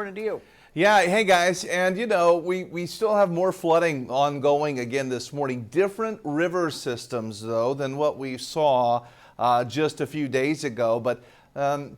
morning to you. Yeah, hey guys, and you know, we still have more flooding ongoing again this morning. Different river systems, though, than what we saw just a few days ago, but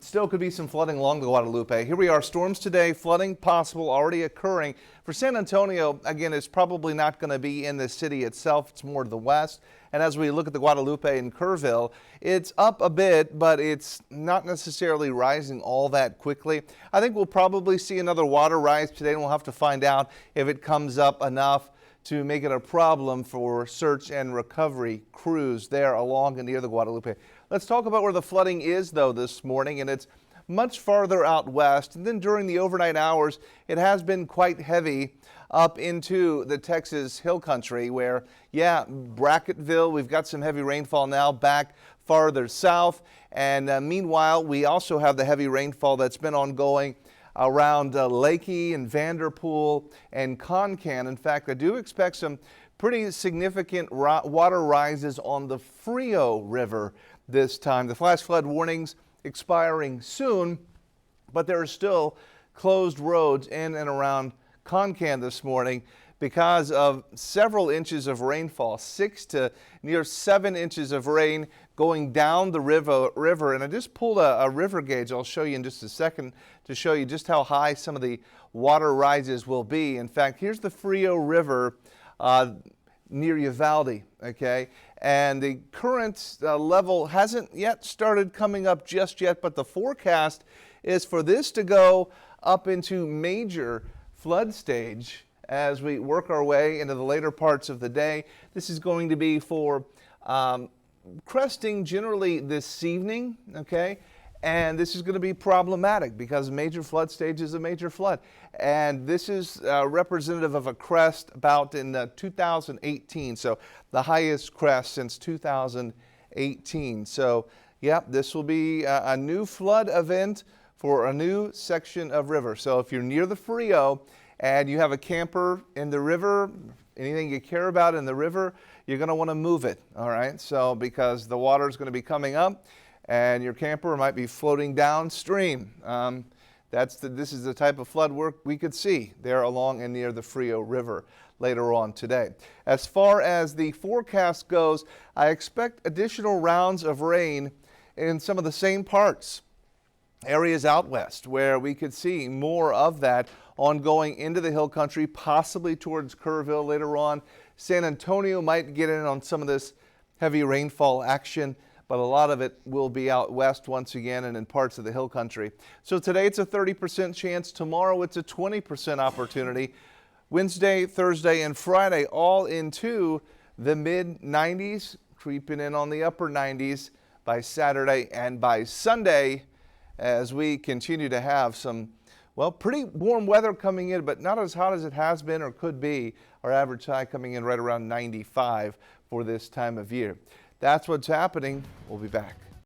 still could be some flooding along the Guadalupe. Here we are, storms today, flooding possible, already occurring. For San Antonio, again, it's probably not going to be in the city itself. It's more to the west. And as we look at the Guadalupe and Kerrville, it's up a bit, but it's not necessarily rising all that quickly. I think we'll probably see another water rise today, and we'll have to find out if it comes up enough to make it a problem for search and recovery crews there along and near the Guadalupe. Let's talk about where the flooding is, though, this morning, and it's much farther out west. And then during the overnight hours, it has been quite heavy up into the Texas Hill Country where, yeah, Brackettville, we've got some heavy rainfall now back farther south. And meanwhile, we also have the heavy rainfall that's been ongoing around Lakey and Vanderpool and Concan. In fact, I do expect some pretty significant water rises on the Frio River this time. The flash flood warnings expiring soon, but there are still closed roads in and around Concan this morning because of several inches of rainfall, 6 to near 7 inches of rain going down the river. And I just pulled a river gauge. I'll show you in just a second to show you just how high some of the water rises will be. In fact, here's the Frio River near Uvalde, okay? And the current level hasn't yet started coming up just yet, but the forecast is for this to go up into major flood stage as we work our way into the later parts of the day. This is going to be for cresting generally this evening, okay? And this is going to be problematic because major flood stage is a major flood. And this is representative of a crest about in 2018. So the highest crest since 2018. So, yep, this will be a new flood event for a new section of river. So if you're near the Frio and you have a camper in the river, anything you care about in the river, you're going to want to move it, all right? So because the water is going to be coming up and your camper might be floating downstream. This is the type of flood work we could see there along and near the Frio River later on today. As far as the forecast goes, I expect additional rounds of rain in some of the same parts, areas out west, where we could see more of that ongoing into the hill country, possibly towards Kerrville later on. San Antonio might get in on some of this heavy rainfall action, but a lot of it will be out west once again and in parts of the hill country. So today it's a 30% chance. Tomorrow it's a 20% opportunity. Wednesday, Thursday, and Friday all into the mid-90s, creeping in on the upper 90s by Saturday and by Sunday as we continue to have some, well, pretty warm weather coming in, but not as hot as it has been or could be. Our average high coming in right around 95 for this time of year. That's what's happening. We'll be back.